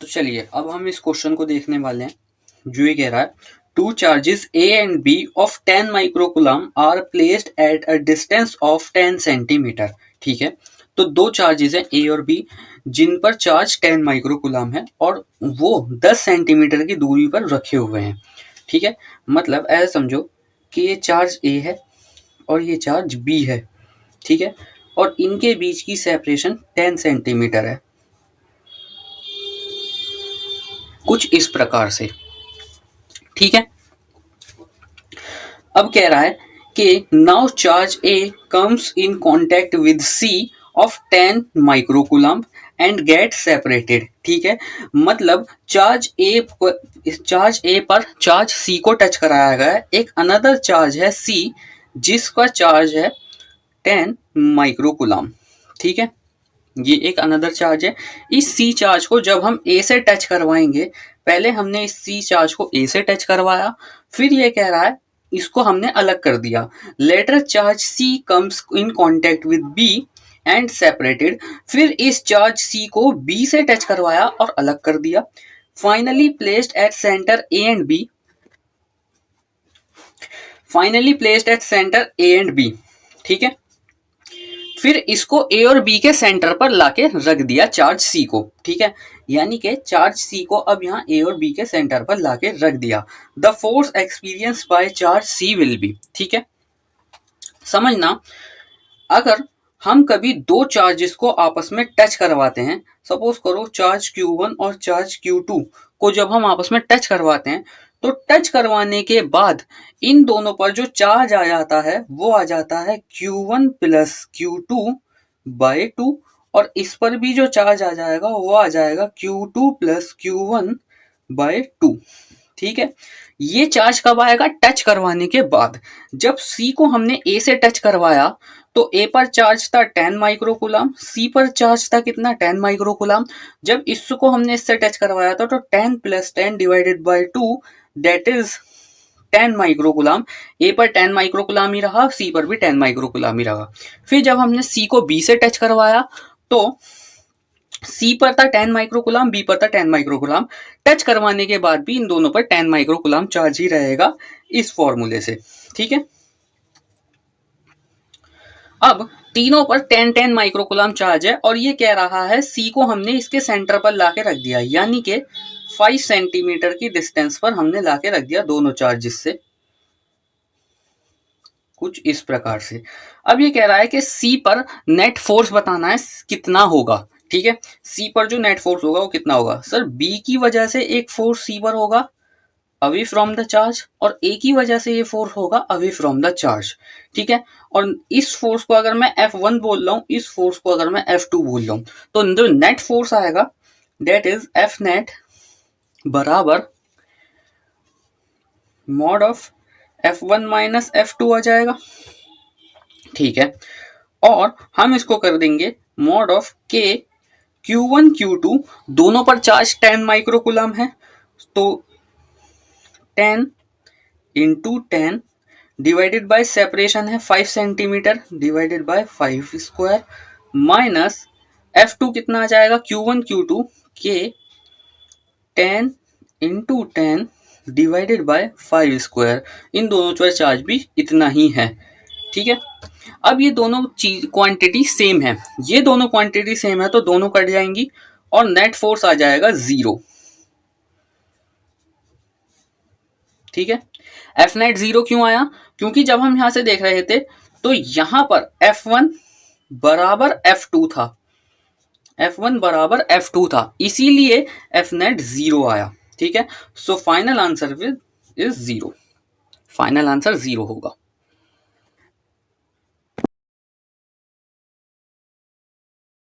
तो चलिए अब हम इस क्वेश्चन को देखने वाले हैं, जो ये कह रहा है two charges A and B of 10 microcoulomb are placed at a distance of 10 centimetre. ठीक है, तो दो चार्जेस हैं A और B जिन पर चार्ज 10 माइक्रोकुलम है और वो 10 सेंटीमीटर की दूरी पर रखे हुए हैं। ठीक है, मतलब ऐसा समझो कि ये चार्ज A है और ये चार्ज B है। ठीक है, और इनके बीच की सेपरेशन 10 सेंटीमीटर है, कुछ इस प्रकार से। ठीक है, अब कह रहा है कि now charge A comes in contact with C of 10 microcoulomb and get separated. ठीक है, मतलब चार्ज A पर चार्ज C को टच कराया गया है, एक अनदर चार्ज है C जिसका चार्ज है 10 माइक्रोकुलम। ठीक है, ये एक अनदर चार्ज है। इस C चार्ज को जब हम A से टच करवाएंगे, पहले हमने इस C चार्ज को A से टच करवाया, फिर ये कह रहा है इसको हमने अलग कर दिया। Later charge C comes in contact with B and separated, फिर इस चार्ज C को B से टच करवाया और अलग कर दिया। Finally placed at centre A and B, finally placed at centre A and B। ठीक है, फिर इसको A और B के सेंटर पर लाके रख दिया चार्ज C को। ठीक है, यानी कि चार्ज C को अब यहाँ A और B के सेंटर पर लाके रख दिया। The force experience by charge C will be. ठीक है, समझना, अगर हम कभी दो चार्जेस को आपस में टच करवाते हैं, सपोज करो चार्ज Q1 और चार्ज Q2 को जब हम आपस में टच करवाते हैं, तो टच करवाने के बाद इन दोनों पर जो चार्ज आ जाता है वो आ जाता है Q1 प्लस Q2 बाय 2, और इस पर भी जो चार्ज आ जाएगा वो आ जाएगा Q2 प्लस Q1 बाय 2। ठीक है, ये चार्ज कब आएगा? टच करवाने के बाद। जब C को हमने A से टच करवाया तो A पर चार्ज था 10 माइक्रोकुलम, C पर चार्ज था कितना? 10 माइक्रोकुलम। जब इसको हमने इससे टच करवाया था तो 10 plus 10 divided by 2 that is 10 microcoulomb. A पर 10 माइक्रोकुलम ही रहा, C पर भी 10 माइक्रोकुलम ही रहा। फिर जब हमने C को B से टच करवाया तो C पर था 10 माइक्रोकुलम, B पर था 10 माइक्रोकुलम। टच करवाने के बाद भी इन दोनों पर 10 माइक्रोकुलम चार्ज ही रहेगा इस फॉर्मूले से। ठीक है, अब तीनों पर 10-10 माइक्रोकुलम चार्ज है और ये कह रहा है C को हमने इसके सेंटर पर लाके रख दिया, यानी कि 5 सेंटीमीटर की डिस्टेंस पर हमने लाके रख दिया दोनों चार्जेस से, कुछ इस प्रकार से। अब ये कह रहा है कि C पर नेट फोर्स बताना है कितना होगा। ठीक है, C पर जो नेट फोर्स होगा वो कितना होगा? सर B की वजह से एक फोर्स C पर होगा अवे फ्रॉम द चार्ज, और A की वजह से ये फोर्स होगा अवे फ्रॉम द चार्ज। ठीक है, और इस फोर्स को अगर मैं F1 बोल रहा हूँ, इस फोर्स को अगर मैं F2 बोल रहा हूँ, तो जो नेट फोर्स आएगा दैट इज F नेट बराबर mod of F1 minus F2 आ जाएगा। ठीक है, और हम इसको कर देंगे mod of K Q1 Q2, दोनों पर चार्ज 10 माइक्रोकुलम है, तो 10 इंटू 10 डिवाइडेड बाय सेपरेशन है 5 centimetre divided by 5 square minus F2 कितना आ जाएगा? Q1 Q2 के 10 इंटू 10 डिवाइडेड बाय 5 स्क्वायर, इन दोनों पर चार्ज भी इतना ही है। ठीक है, अब ये दोनों चीज क्वांटिटी सेम है, ये दोनों क्वांटिटी सेम है तो दोनों कट जाएंगी और नेट फोर्स आ जाएगा 0। ठीक है, एफ नेट 0 क्यों आया? क्योंकि जब हम यहां से देख रहे थे तो यहां पर F1 बराबर F2 था, F1 बराबर F2 था, इसीलिए एफ नेट 0 आया। ठीक है, so final answer is 0, final answer 0 होगा।